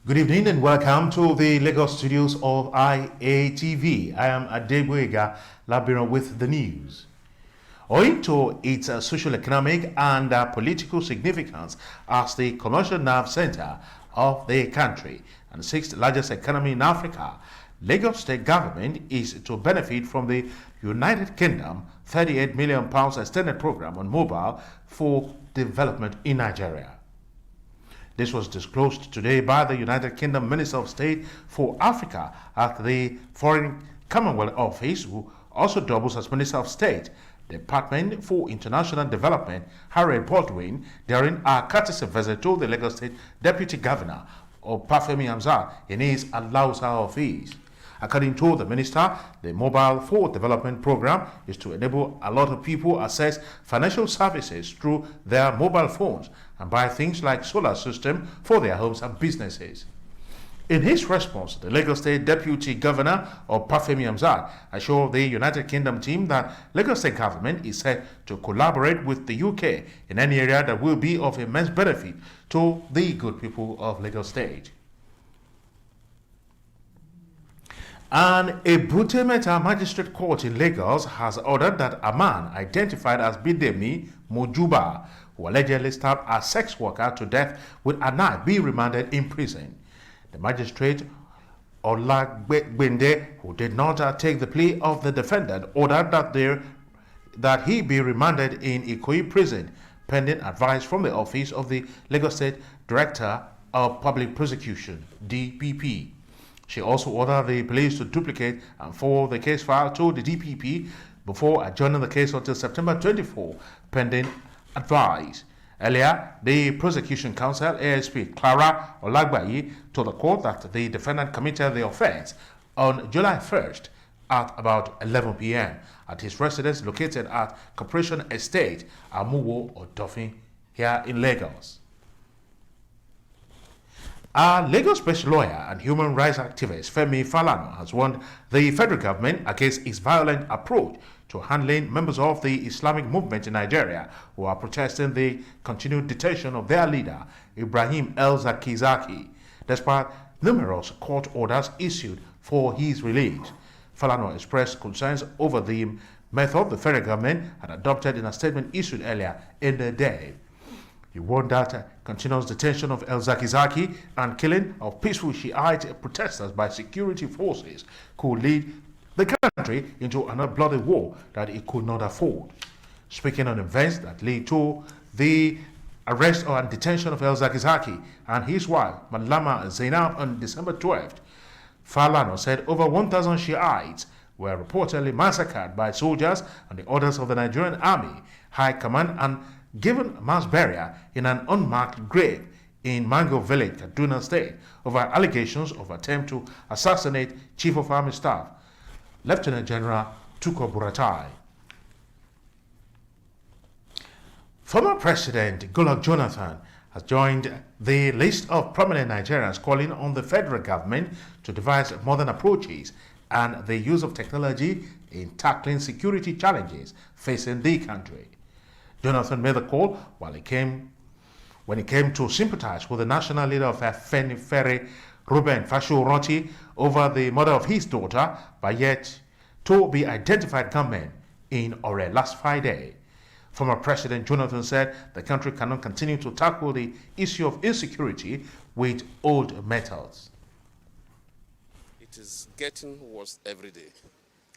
Good evening and welcome to the Lagos studios of IATV. I am Adegboyega Labiran with the news. Owing to its social, economic and political significance as the commercial nerve center of the country and the sixth largest economy in Africa, Lagos state government is to benefit from the United Kingdom £38 million extended program on mobile for development in Nigeria. This was disclosed today by the United Kingdom Minister of State for Africa at the Foreign Commonwealth Office, who also doubles as Minister of State, Department for International Development, Harriet Baldwin, during a courtesy visit to the Lagos State Deputy Governor of Obafemi Hamzat in his Alausa office. According to the minister, the Mobile for Development program is to enable a lot of people access financial services through their mobile phones and buy things like solar system for their homes and businesses. In his response, the Lagos State Deputy Governor of Obafemi Hamzat assured the United Kingdom team that Lagos State government is set to collaborate with the UK in any area that will be of immense benefit to the good people of Lagos State. An Ebute Metta Magistrate Court in Lagos has ordered that a man identified as Bidemi Mojuba, who allegedly stabbed a sex worker to death with a knife, be remanded in prison. The magistrate, Olagbende, who did not take the plea of the defendant, ordered that he be remanded in Ikoyi prison, pending advice from the office of the Lagos State Director of Public Prosecution, DPP. She also ordered the police to duplicate and forward the case file to the DPP before adjourning the case until September 24, pending advice. Earlier, the prosecution counsel, ASP Clara Olagbayi, told the court that the defendant committed the offense on July 1st at about 11 p.m. at his residence located at Corporation Estate, Amuwo Odofin, here in Lagos. A Lagos-based lawyer and human rights activist, Femi Falana, has warned the federal government against its violent approach to handling members of the Islamic movement in Nigeria who are protesting the continued detention of their leader, Ibrahim El-Zakzaky, despite numerous court orders issued for his release. Falana expressed concerns over the method the federal government had adopted in a statement issued earlier in the day. He warned that continuous detention of El-Zakzaky and killing of peaceful Shiite protesters by security forces could lead the country into another bloody war that it could not afford. Speaking on events that led to the arrest and detention of El-Zakzaky and his wife, Malama Zainab, on December 12th, Falana said over 1,000 Shiites were reportedly massacred by soldiers and the orders of the Nigerian Army High Command and given mass burial in an unmarked grave in Mango Village, Kaduna State, over allegations of attempt to assassinate Chief of Army Staff, Lieutenant General Tukur Buratai. Former President Goodluck Jonathan has joined the list of prominent Nigerians calling on the federal government to devise modern approaches and the use of technology in tackling security challenges facing the country. Jonathan made the call when he came to sympathize with the national leader of Afenifere, Reuben Fashoranti, over the murder of his daughter by yet to be identified gunmen in Ore last Friday. Former President Jonathan said the country cannot continue to tackle the issue of insecurity with old methods. It is getting worse every day,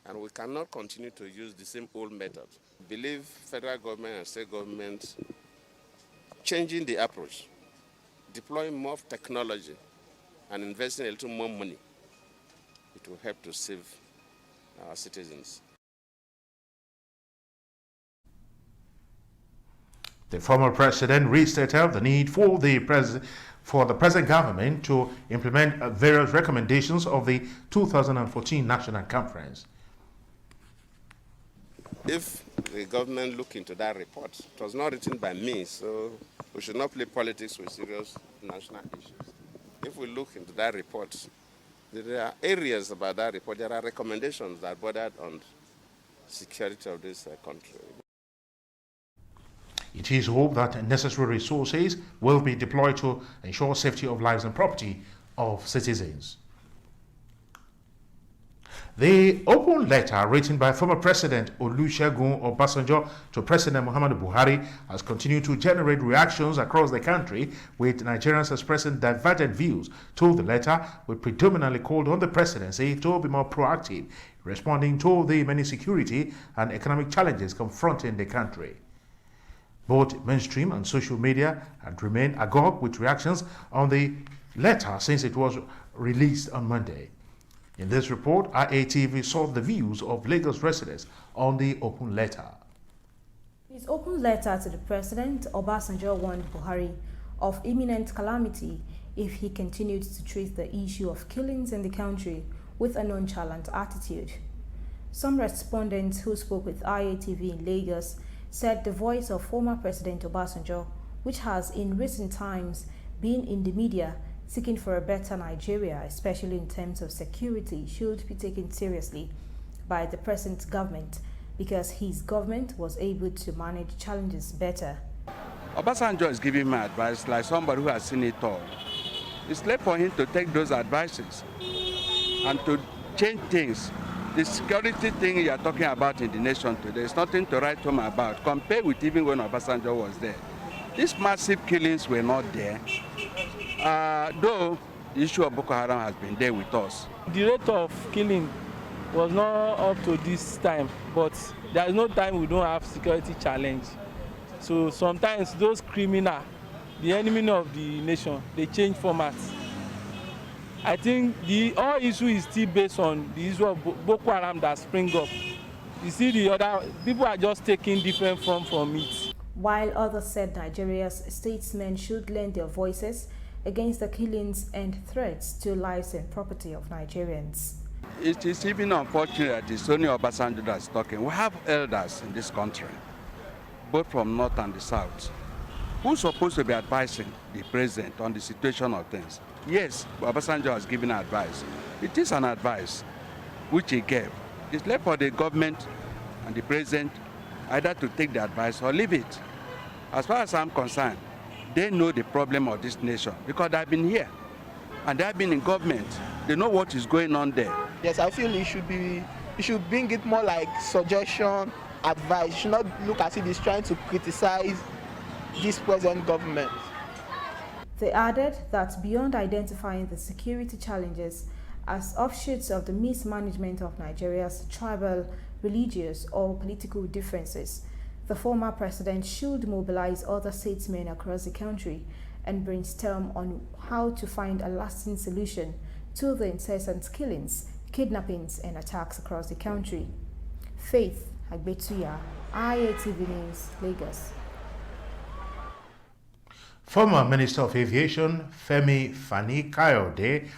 and we cannot continue to use the same old methods. I believe federal government and state governments changing the approach, deploying more technology, and investing a little more money, it will help to save our citizens. The former president restated the need for the present government to implement various recommendations of the 2014 National Conference. If the government look into that report, it was not written by me, so we should not play politics with serious national issues. If we look into that report, there are areas about that report, there are recommendations that bordered on security of this country. It is hoped that necessary resources will be deployed to ensure safety of lives and property of citizens. The open letter written by former President Olusegun Obasanjo to President Muhammadu Buhari has continued to generate reactions across the country, with Nigerians expressing divergent views to the letter, which predominantly called on the presidency to be more proactive, responding to the many security and economic challenges confronting the country. Both mainstream and social media had remained agog with reactions on the letter since it was released on Monday. In this report, IATV sought the views of Lagos residents on the open letter. His open letter to the President, Obasanjo warned Buhari of imminent calamity if he continued to treat the issue of killings in the country with a nonchalant attitude. Some respondents who spoke with IATV in Lagos said the voice of former President Obasanjo, which has in recent times been in the media seeking for a better Nigeria, especially in terms of security, should be taken seriously by the present government because his government was able to manage challenges better. Obasanjo is giving me advice like somebody who has seen it all. It's left for him to take those advices and to change things. The security thing you are talking about in the nation today is nothing to write home about compared with even when Obasanjo was there. These massive killings were not there. Though the issue of Boko Haram has been there with us. The rate of killing was not up to this time, but there is no time we don't have security challenge. So sometimes those criminals, the enemy of the nation, they change formats. I think the whole issue is still based on the issue of Boko Haram that spring up. You see, the other people are just taking different form from it. While others said Nigeria's statesmen should lend their voices against the killings and threats to lives and property of Nigerians. It is even unfortunate that it's only Obasanjo that's talking. We have elders in this country, both from north and the south, who's supposed to be advising the president on the situation of things. Yes, Obasanjo has given advice. It is an advice which he gave. It's left for the government and the president either to take the advice or leave it. As far as I'm concerned, they know the problem of this nation because they've been here and they've been in government. They know what is going on there. Yes, I feel it should bring it more like suggestion, advice. It should not look as if it's trying to criticize this present government. They added that beyond identifying the security challenges as offshoots of the mismanagement of Nigeria's tribal, religious, or political differences, the former president should mobilize other statesmen across the country and brainstorm on how to find a lasting solution to the incessant killings, kidnappings, and attacks across the country. Faith Agbetuya, IATV News, Lagos. Former Minister of Aviation Femi Fani-Kayode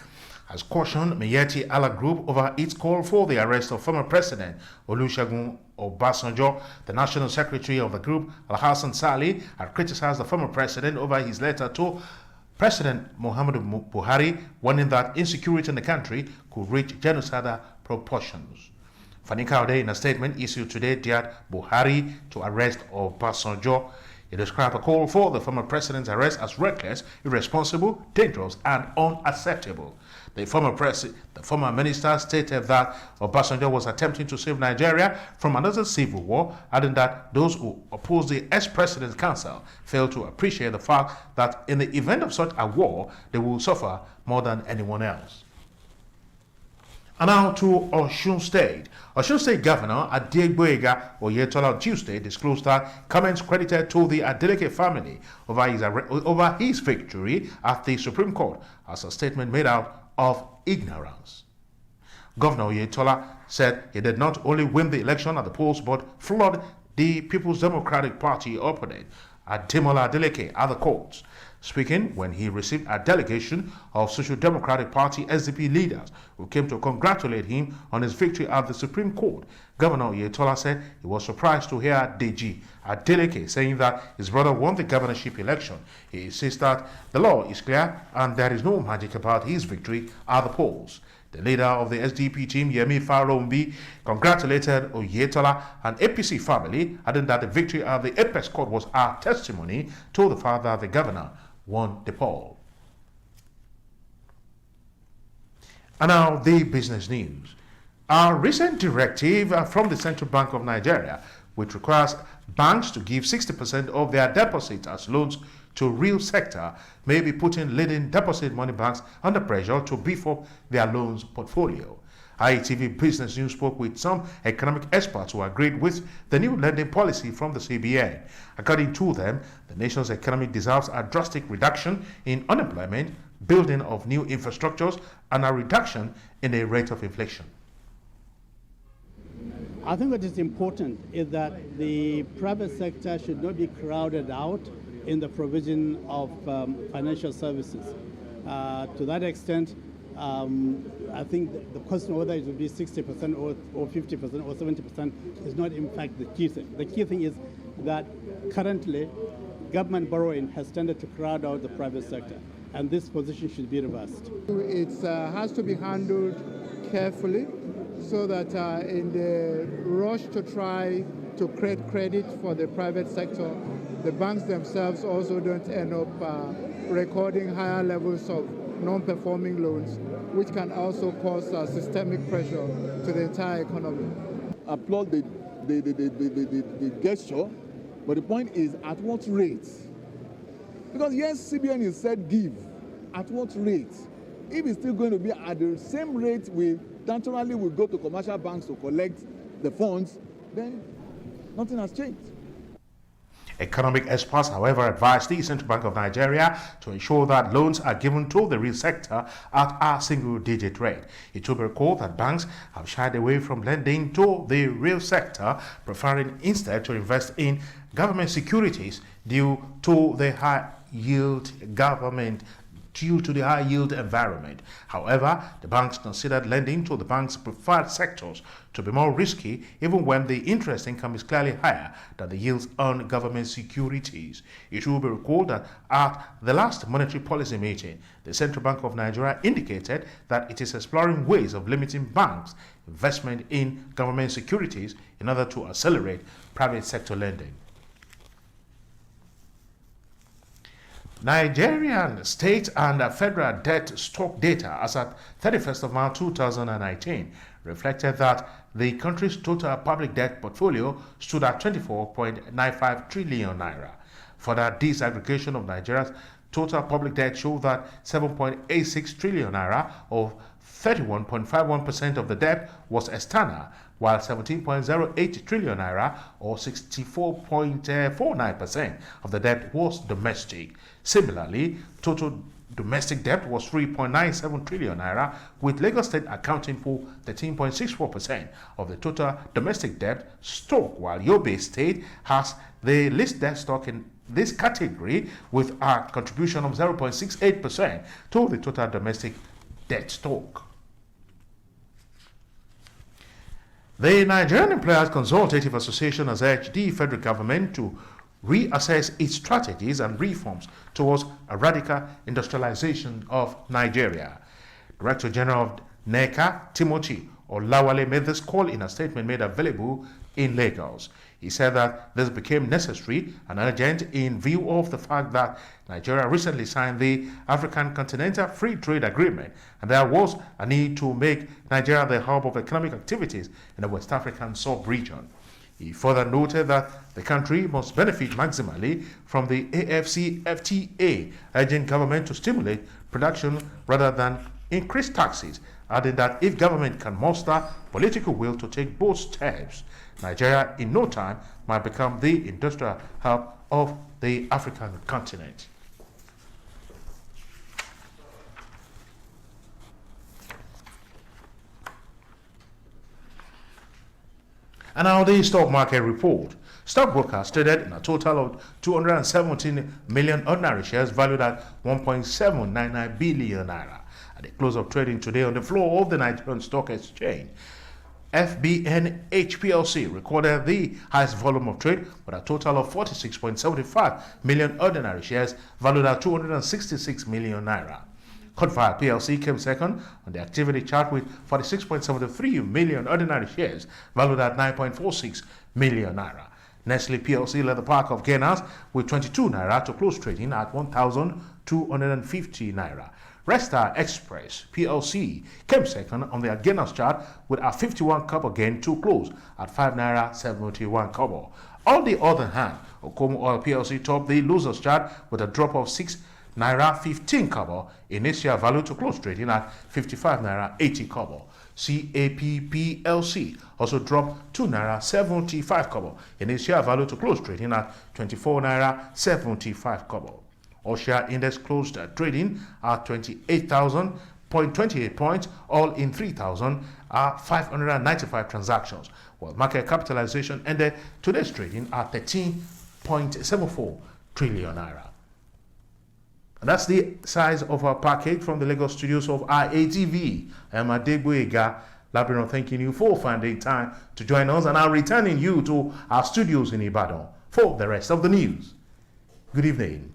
has cautioned Miyetti Allah Group over its call for the arrest of former President Olusegun Obasanjo. The National Secretary of the group, Alhassan Saleh, had criticized the former president over his letter to President Muhammadu Buhari, warning that insecurity in the country could reach genocidal proportions. Fani-Kayode, in a statement issued today, dared Buhari to arrest Obasanjo. He described the call for the former president's arrest as reckless, irresponsible, dangerous, and unacceptable. The former minister stated that Obasanjo was attempting to save Nigeria from another civil war, adding that those who oppose the ex-president's counsel fail to appreciate the fact that in the event of such a war, they will suffer more than anyone else. And now to Osun State. Osun State Governor Adegboyega Oyetola on Tuesday disclosed that comments credited to the Adeleke family over his victory at the Supreme Court as a statement made out of ignorance. Governor Oyetola said he did not only win the election at the polls but floored the People's Democratic Party opponent Ademola Adeleke at the courts. Speaking when he received a delegation of Social Democratic Party SDP leaders who came to congratulate him on his victory at the Supreme Court, Governor Oyetola said he was surprised to hear Deji Adeleke saying that his brother won the governorship election. He insists that the law is clear and there is no magic about his victory at the polls. The leader of the SDP team, Yemi Farombi, congratulated Oyetola and APC family, adding that the victory at the Apex Court was a testimony to the fact that the governor won the poll. And now the business news. A recent directive from the Central Bank of Nigeria, which requires banks to give 60% of their deposits as loans to real sector, may be putting leading deposit money banks under pressure to beef up their loans portfolio. IETV Business News spoke with some economic experts who agreed with the new lending policy from the CBN. According to them, the nation's economy deserves a drastic reduction in unemployment, building of new infrastructures, and a reduction in the rate of inflation. I think what is important is that the private sector should not be crowded out in the provision of financial services. To that extent, I think the question whether it will be 60% or 50% or 70% is not in fact the key thing. The key thing is that currently government borrowing has tended to crowd out the private sector, and this position should be reversed. It has to be handled carefully so that in the rush to try to create credit for the private sector, the banks themselves also don't end up recording higher levels of non-performing loans, which can also cause systemic pressure to the entire economy. Applaud the gesture, but the point is at what rate? Because yes, CBN is said give. At what rate? If it's still going to be at the same rate, we naturally will go to commercial banks to collect the funds, then nothing has changed. Economic experts, however, advised the Central Bank of Nigeria to ensure that loans are given to the real sector at a single-digit rate. It should be recalled that banks have shied away from lending to the real sector, preferring instead to invest in government securities due to the high-yield environment. However, the banks considered lending to the bank's preferred sectors to be more risky even when the interest income is clearly higher than the yields on government securities. It will be recalled that at the last monetary policy meeting, the Central Bank of Nigeria indicated that it is exploring ways of limiting banks' investment in government securities in order to accelerate private sector lending. Nigerian state and federal debt stock data as at 31st of March 2019 reflected that the country's total public debt portfolio stood at 24.95 trillion naira. Further disaggregation of Nigeria's total public debt showed that 7.86 trillion naira, or 31.51% of the debt, was external, while 17.08 trillion naira, or 64.49% of the debt, was domestic. Similarly, total domestic debt was 3.97 trillion naira, with Lagos State accounting for 13.64% of the total domestic debt stock, while Yobe State has the least debt stock in this category with a contribution of 0.68% to the total domestic debt stock. The Nigerian Employers Consultative Association has urged the federal government to reassess its strategies and reforms towards a radical industrialization of Nigeria. Director General of NECA, Timothy Olawale, made this call in a statement made available in Lagos. He said that this became necessary and urgent in view of the fact that Nigeria recently signed the African Continental Free Trade Agreement, and there was a need to make Nigeria the hub of economic activities in the West African sub-region. He further noted that the country must benefit maximally from the AFCFTA, urging government to stimulate production rather than increase taxes, adding that if government can muster political will to take both steps, Nigeria in no time might become the industrial hub of the African continent. And now the stock market report. Stockbrokers traded in a total of 217 million ordinary shares valued at 1.799 billion naira. At the close of trading today on the floor of the Nigerian Stock Exchange, FBN HPLC recorded the highest volume of trade with a total of 46.75 million ordinary shares valued at 266 million naira. Codfire PLC came second on the activity chart with 46.73 million ordinary shares valued at 9.46 million naira. Nestle PLC led the pack of gainers with 22 naira to close trading at 1,250 naira. Resta Express PLC came second on the gainers chart with a 51 kobo gain to close at 5 naira 71 kobo. On the other hand, Okomu Oil PLC topped the losers chart with a drop of 6 naira 15 kobo in its share value to close trading at 55 naira 80 kobo. CAPPLC also dropped 2 naira 75 kobo in its share value to close trading at 24 naira 75 kobo. Osha Index closed trading at 28,000.28 points, all in 3,595 transactions, while market capitalization ended today's trading at 13.74 trillion naira. And that's the size of our package from the Lagos studios of IATV. I am Adegboyega Labiron, thanking you for finding time to join us, and I'm returning you to our studios in Ibadan for the rest of the news. Good evening.